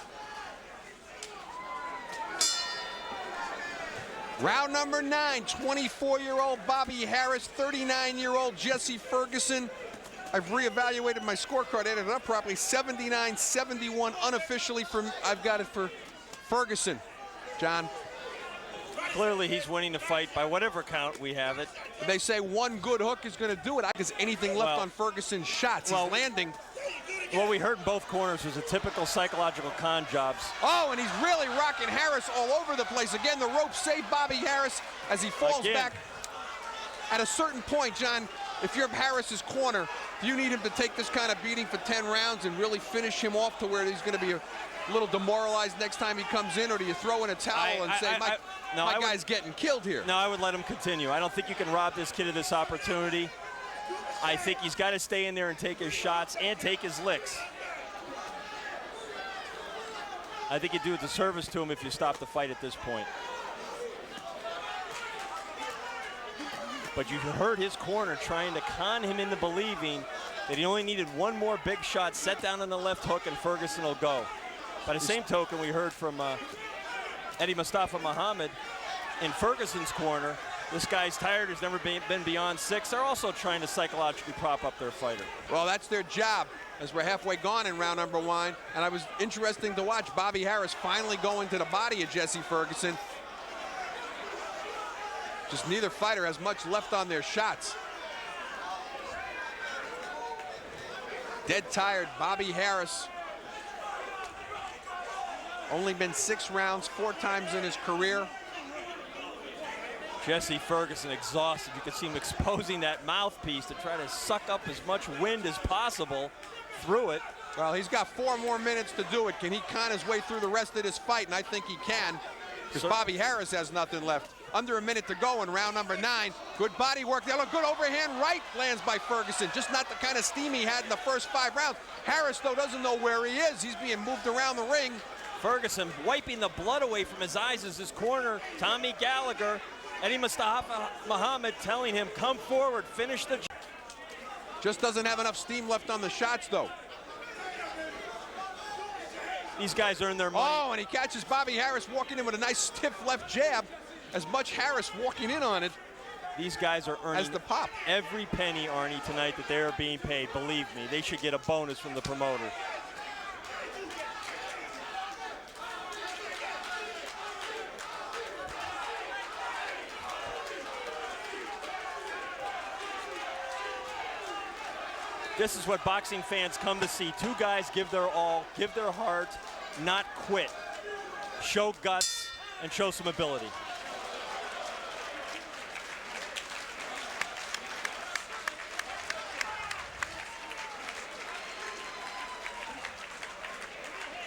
Round number 9, 24-year-old Bobby Harris, 39-year-old Jesse Ferguson. I've reevaluated my scorecard, added it up properly, 79-71 unofficially I've got it for Ferguson. John? Clearly he's winning the fight by whatever count we have it. They say one good hook is going to do it. I guess anything left on Ferguson's shots. He's landing. What we heard in both corners was a typical psychological con jobs. Oh, and he's really rocking Harris all over the place. Again, the rope saved Bobby Harris as he falls back. At a certain point, John, if you're Harris's corner, do you need him to take this kind of beating for 10 rounds and really finish him off to where he's going to be a little demoralized next time he comes in, or do you throw in a towel and say, my guy's getting killed here? No, I would let him continue. I don't think you can rob this kid of this opportunity. I think he's got to stay in there and take his shots and take his licks. I think you do a disservice to him if you stop the fight at this point. But you heard his corner trying to con him into believing that he only needed one more big shot, set down on the left hook, and Ferguson will go. By the same token, we heard from Eddie Mustafa Muhammad in Ferguson's corner, this guy's tired, has never been beyond 6. They're also trying to psychologically prop up their fighter. Well, that's their job as we're halfway gone in round number 1. And it was interesting to watch Bobby Harris finally go into the body of Jesse Ferguson. Just neither fighter has much left on their shots. Dead tired, Bobby Harris. Only been 6 rounds 4 times in his career. Jesse Ferguson exhausted. You could see him exposing that mouthpiece to try to suck up as much wind as possible through it. Well, he's got 4 more minutes to do it. Can he con his way through the rest of this fight? And I think he can, because Bobby Harris has nothing left. Under a minute to go in round number 9. Good body work there. Look, good overhand right lands by Ferguson. Just not the kind of steam he had in the first 5 rounds. Harris, though, doesn't know where he is. He's being moved around the ring. Ferguson wiping the blood away from his eyes as his corner, Tommy Gallagher, Eddie Mustafa Muhammad telling him, come forward, finish the job. Just doesn't have enough steam left on the shots, though. These guys earn their money. Oh, and he catches Bobby Harris walking in with a nice stiff left jab. As much Harris walking in on it. These guys are earning as the pop. Every penny, Arnie, tonight that they are being paid. Believe me, they should get a bonus from the promoter. This is what boxing fans come to see. 2 guys give their all, give their heart, not quit. Show guts and show some ability.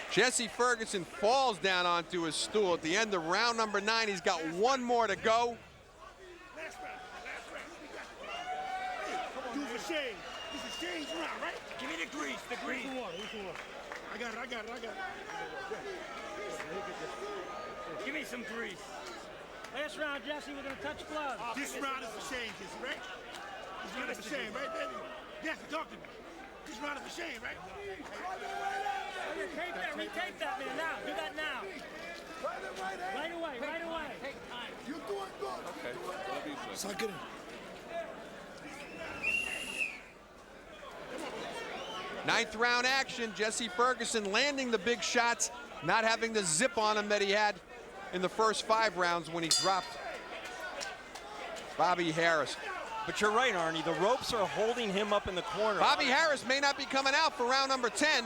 Jesse Ferguson falls down onto his stool at the end of round number 9. He's got 1 more to go. Last round. Hey, do for Shane. This is Shane's round, right? Give me the grease, the grease. I got it. Give me some grease. Last round, Jesse, we're going to touch gloves. This round is for Shane, Jesse, right? This round is for Shane, right, baby? Yes, talk to me. This round is for Shane, right? Retake that, man, now. Do that now. Right away. Take time. You're doing good. Okay. Suck it in. Ninth round action. Jesse Ferguson landing the big shots, not having the zip on him that he had in the first 5 rounds when he dropped Bobby Harris. But you're right, Arnie. The ropes are holding him up in the corner. Bobby Harris may not be coming out for round number 10.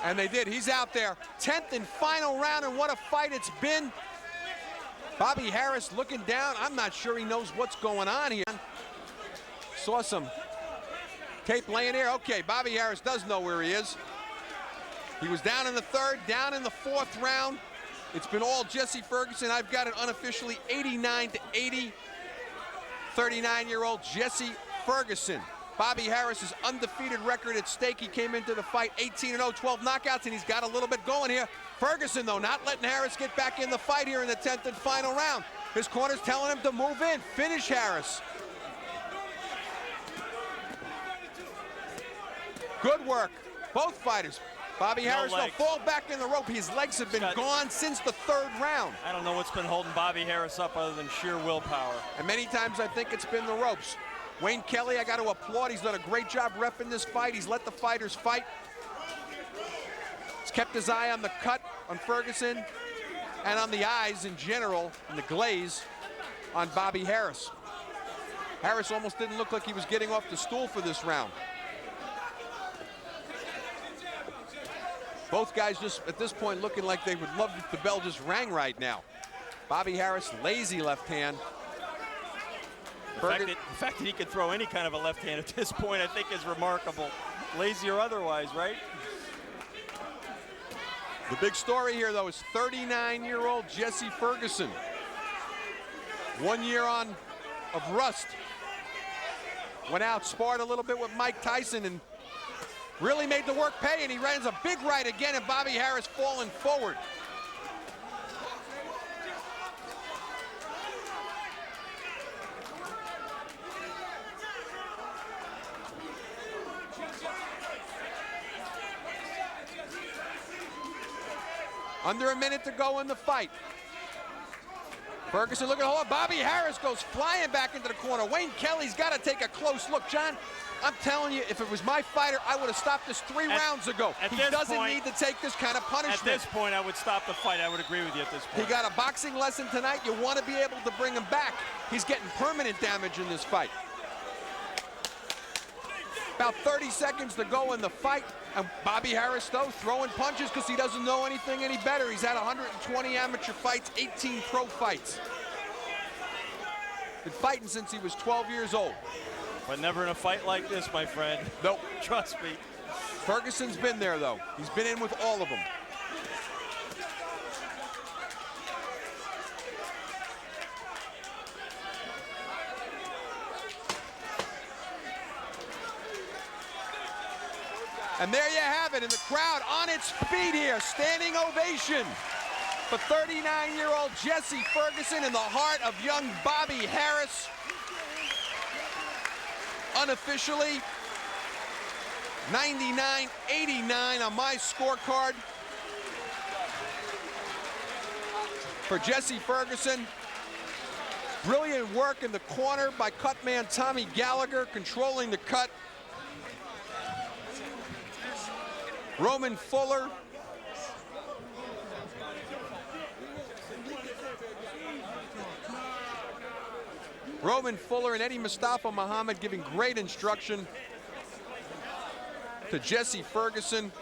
And they did. He's out there. 10th and final round, and what a fight it's been. Bobby Harris looking down. I'm not sure he knows what's going on here. Saw some tape laying here. Okay, Bobby Harris does know where he is. He was down in the third, down in the fourth round. It's been all Jesse Ferguson. I've got it unofficially 89-80. 39-year-old Jesse Ferguson. Bobby Harris's undefeated record at stake. He came into the fight 18-0, 12 knockouts, and he's got a little bit going here. Ferguson, though, not letting Harris get back in the fight here in the 10th and final round. His corner's telling him to move in, finish Harris. Good work, both fighters. Bobby Harris, though, fall back in the rope. His legs have been gone since the third round. I don't know what's been holding Bobby Harris up other than sheer willpower. And many times I think it's been the ropes. Wayne Kelly, I got to applaud. He's done a great job repping this fight. He's let the fighters fight. He's kept his eye on the cut on Ferguson and on the eyes in general, and the glaze on Bobby Harris. Harris almost didn't look like he was getting off the stool for this round. Both guys just, at this point, looking like they would love if the bell just rang right now. Bobby Harris, lazy left hand. The fact that he could throw any kind of a left hand at this point, I think, is remarkable. Lazy or otherwise, right? The big story here, though, is 39-year-old Jesse Ferguson. 1 year on of rust. Went out, sparred a little bit with Mike Tyson, and really made the work pay, and he runs a big right again, and Bobby Harris falling forward. Under a minute to go in the fight. Ferguson looking to hold. Bobby Harris goes flying back into the corner. Wayne Kelly's got to take a close look. John, I'm telling you, if it was my fighter, I would have stopped this 3 rounds ago. He doesn't need to take this kind of punishment. At this point, I would stop the fight. I would agree with you at this point. He got a boxing lesson tonight. You want to be able to bring him back. He's getting permanent damage in this fight. About 30 seconds to go in the fight. And Bobby Harris, though, throwing punches because he doesn't know anything any better. He's had 120 amateur fights, 18 pro fights. Been fighting since he was 12 years old. But never in a fight like this, my friend. Nope. Trust me. Ferguson's been there, though. He's been in with all of them. And there you have it, and the crowd on its feet here. Standing ovation for 39-year-old Jesse Ferguson in the heart of young Bobby Harris. Unofficially, 99-89 on my scorecard for Jesse Ferguson. Brilliant work in the corner by cutman Tommy Gallagher, controlling the cut. Roman Fuller. Roman Fuller and Eddie Mustafa Muhammad giving great instruction to Jesse Ferguson.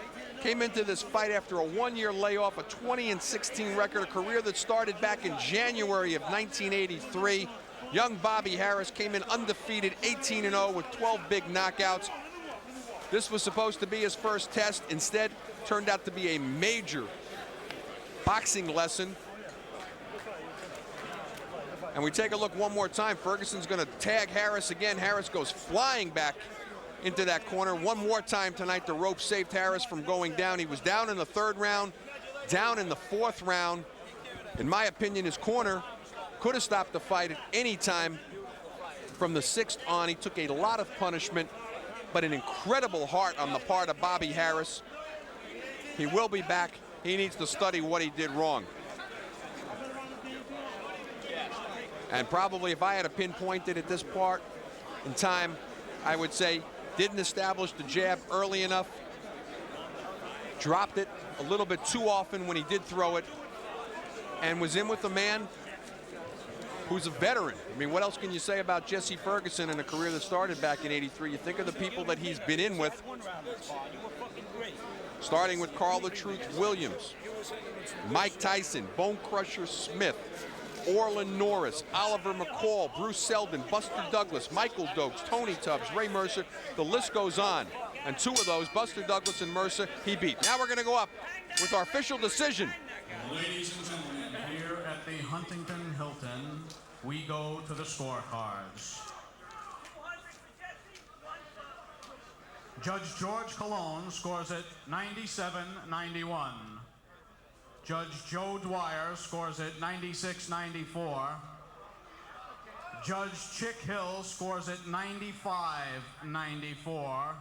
Came into this fight after a 1-year layoff, a 20-16 record, a career that started back in January of 1983. Young Bobby Harris came in undefeated, 18-0 with 12 big knockouts. This was supposed to be his first test. Instead, turned out to be a major boxing lesson. And we take a look one more time. Ferguson's going to tag Harris again. Harris goes flying back into that corner. One more time tonight, the rope saved Harris from going down. He was down in the third round, down in the fourth round. In my opinion, his corner could have stopped the fight at any time from the sixth on. He took a lot of punishment, but an incredible heart on the part of Bobby Harris. He will be back. He needs to study what he did wrong. And probably if I had to pinpoint it at this part in time, I would say didn't establish the jab early enough, dropped it a little bit too often when he did throw it, and was in with a man who's a veteran. I mean, what else can you say about Jesse Ferguson in a career that started back in '83? You think of the people that he's been in with. starting with Carl the Truth Williams, Mike Tyson, Bone Crusher Smith, Orlin Norris, Oliver McCall, Bruce Seldon, Buster Douglas, Michael Dokes, Tony Tubbs, Ray Mercer. The list goes on. And two of those, Buster Douglas and Mercer, he beat. Now we're going to go up with our official decision. Ladies and gentlemen, here at the Huntington Hilton, we go to the scorecards. Judge George Colon scores it 97-91. Judge Joe Dwyer scores it 96-94. Judge Chick Hill scores it 95-94.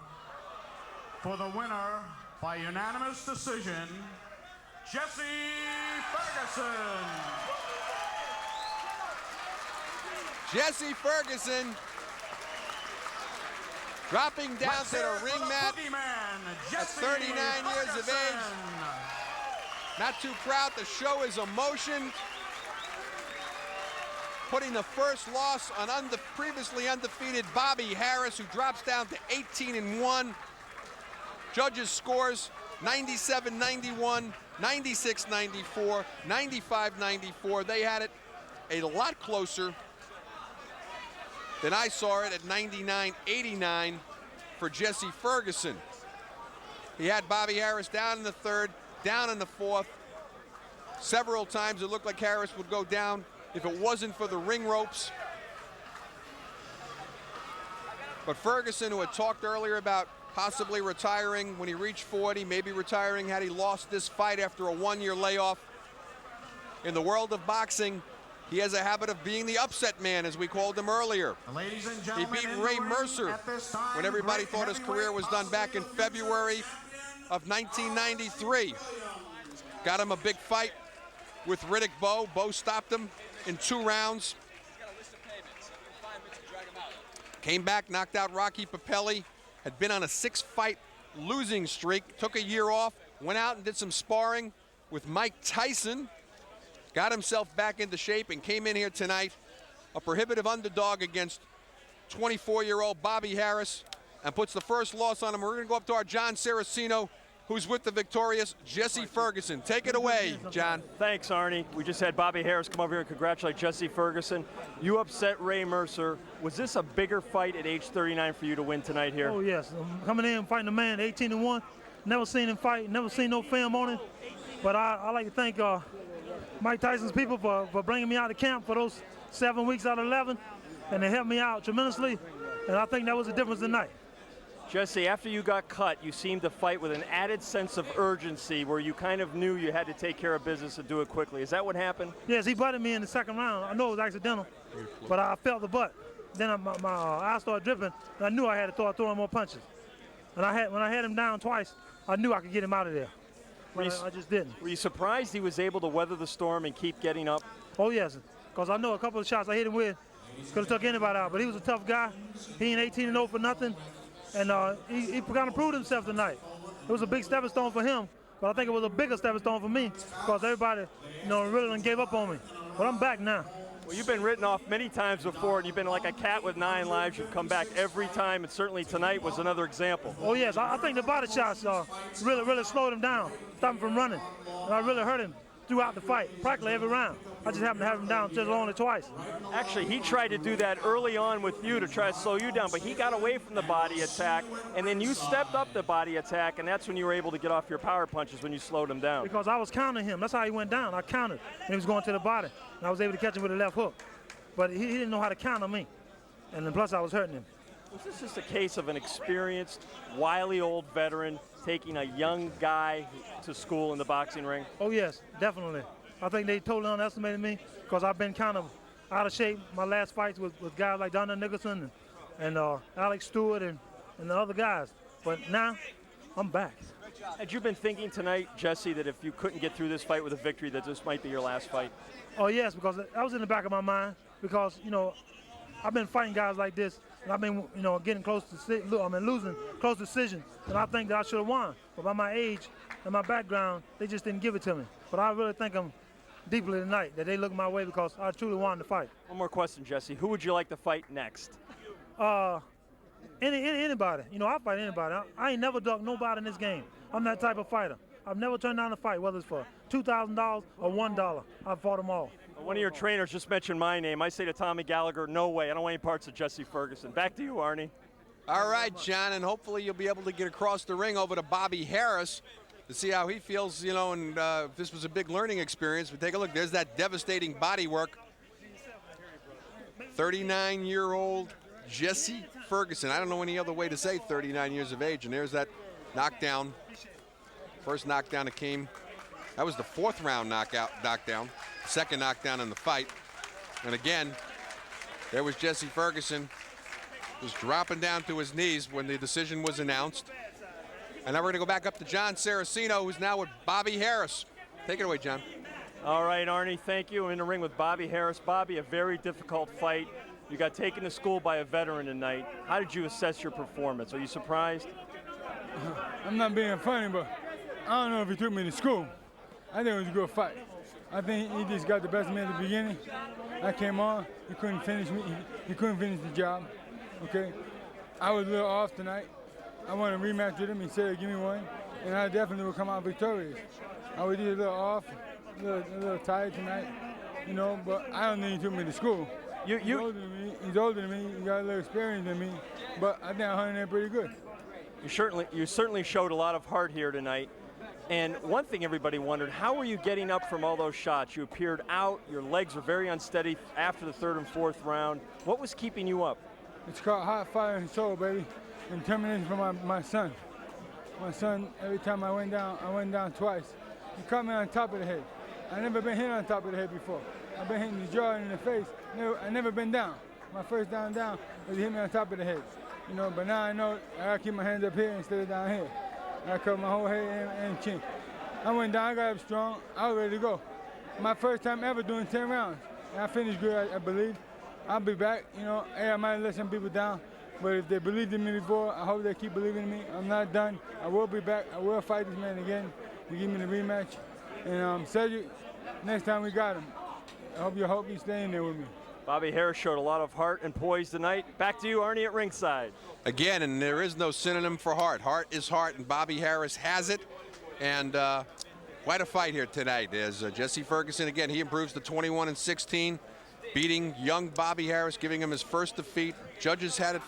For the winner, by unanimous decision, Jesse Ferguson. Jesse Ferguson dropping down to the ring mat at 39 years of age. Not too proud to show his emotion. Putting the first loss on previously undefeated Bobby Harris, who drops down to 18-1. Judges scores 97-91, 96-94, 95-94. They had it a lot closer than I saw it at 99-89 for Jesse Ferguson. He had Bobby Harris down in the third, down in the fourth. Several times it looked like Harris would go down if it wasn't for the ring ropes. But Ferguson, who had talked earlier about possibly retiring when he reached 40, maybe retiring had he lost this fight after a one-year layoff. In the world of boxing, he has a habit of being the upset man, as we called him earlier. Ladies and He gentlemen, beat Ray Mercer when everybody thought his career was done back in February of 1993. Got him a big fight with Riddick Bowe. Bowe stopped him in 2 rounds. Came back, knocked out Rocky Papelli. Had been on a 6-fight losing streak. Took a year off, went out and did some sparring with Mike Tyson. Got himself back into shape and came in here tonight, a prohibitive underdog against 24-year-old Bobby Harris, and puts the first loss on him. We're going to go up to our John Saraceno, who's with the victorious Jesse Ferguson. Take it away, John. Thanks, Arnie. We just had Bobby Harris come over here and congratulate Jesse Ferguson. You upset Ray Mercer. Was this a bigger fight at age 39 for you to win tonight here? Oh, yes. I'm coming in fighting a man 18-1. Never seen him fight, never seen no film on him. But I like to thank Mike Tyson's people for bringing me out of camp for those 7 weeks out of 11. And they helped me out tremendously. And I think that was the difference tonight. Jesse, after you got cut, you seemed to fight with an added sense of urgency where you kind of knew you had to take care of business and do it quickly. Is that what happened? Yes, he butted me in the second round. I know it was accidental, but I felt the butt. Then my eyes started dripping, and I knew I had to start throwing more punches. And when I had him down twice, I knew I could get him out of there. But I just didn't. Were you surprised he was able to weather the storm and keep getting up? Oh, yes, because I know a couple of shots I hit him with could have took anybody out, but he was a tough guy. He ain't 18-0 for nothing. And he kind of proved himself tonight. It was a big stepping stone for him, but I think it was a bigger stepping stone for me because everybody, really done gave up on me. But I'm back now. Well, you've been written off many times before, and you've been like a cat with 9 lives. You've come back every time, and certainly tonight was another example. Oh, yes. I think the body shots really slowed him down, stopped him from running. And I really hurt him throughout the fight, practically every round. I just happened to have him down just only twice. Actually, he tried to do that early on with you to try to slow you down, but he got away from the body attack, and then you stepped up the body attack, and that's when you were able to get off your power punches when you slowed him down. Because I was countering him. That's how he went down. I countered, and he was going to the body. And I was able to catch him with a left hook. But he didn't know how to counter me. And then plus I was hurting him. Was this just a case of an experienced, wily old veteran taking a young guy to school in the boxing ring? Oh, yes, definitely. I think they totally underestimated me because I've been kind of out of shape. My last fights with guys like Donna Nicholson and Alex Stewart and the other guys. But now, I'm back. Had you been thinking tonight, Jesse, that if you couldn't get through this fight with a victory, that this might be your last fight? Oh, yes, because that was in the back of my mind because, I've been fighting guys like this, and I've been, getting close to losing close decisions, and I think that I should have won. But by my age and my background, they just didn't give it to me. But I really think I'm deeply tonight that they look my way because I truly wanted to fight. One more question, Jesse. Who would you like to fight next? Anybody. I'll fight anybody. I ain't never ducked nobody in this game. I'm that type of fighter. I've never turned down a fight, whether it's for $2,000 or $1. I've fought them all. One of your trainers just mentioned my name. I say to Tommy Gallagher, no way. I don't want any parts of Jesse Ferguson. Back to you, Arnie. All right, John, and hopefully you'll be able to get across the ring over to Bobby Harris to see how he feels, you know, and if this was a big learning experience. But take a look. There's that devastating body work. 39-year-old Jesse Ferguson. I don't know any other way to say 39 years of age. And there's that knockdown. First knockdown that came. That was the 4th round knockdown. Second knockdown in the fight. And again, there was Jesse Ferguson. Was dropping down to his knees when the decision was announced. And now we're going to go back up to John Saraceno, who's now with Bobby Harris. Take it away, John. All right, Arnie, thank you. I'm in the ring with Bobby Harris. Bobby, a very difficult fight. You got taken to school by a veteran tonight. How did you assess your performance? Are you surprised? I'm not being funny, but I don't know if he took me to school. I think it was a good fight. I think he just got the best of me at the beginning. I came on, he couldn't finish me. He couldn't finish the job. Okay, I was a little off tonight. I want a rematch with him. He said, give me one, and I definitely will come out victorious. I was just a little off, a little tired tonight, you know, but I don't think he took me to school. He's older than me, he got a little experience than me, but I think I hung in there pretty good. You certainly showed a lot of heart here tonight. And one thing everybody wondered, how were you getting up from all those shots? You appeared out, your legs were very unsteady after the 3rd and 4th round. What was keeping you up? It's called hot fire and soul, baby. And determination from my son. My son, every time I went down twice. He caught me on top of the head. I never been hit on top of the head before. I've been hit in the jaw and in the face. I never been down. My first down was he hit me on top of the head. You know, but now I know I gotta keep my hands up here instead of down here. I gotta cover my whole head and chin. I went down, I got up strong, I was ready to go. My first time ever doing 10 rounds. And I finished good, I believe. I'll be back, you know. Hey, I might let some people down, but if they believed in me before, I hope they keep believing in me. I'm not done. I will be back. I will fight this man again to give me the rematch. And Cedric, next time we got him, I hope you stay in there with me. Bobby Harris showed a lot of heart and poise tonight. Back to you, Arnie, at ringside. Again, and there is no synonym for heart. Heart is heart, and Bobby Harris has it. And quite a fight here tonight. There's Jesse Ferguson. Again, he improves to 21-16. Beating young Bobby Harris, giving him his first defeat. Judges had it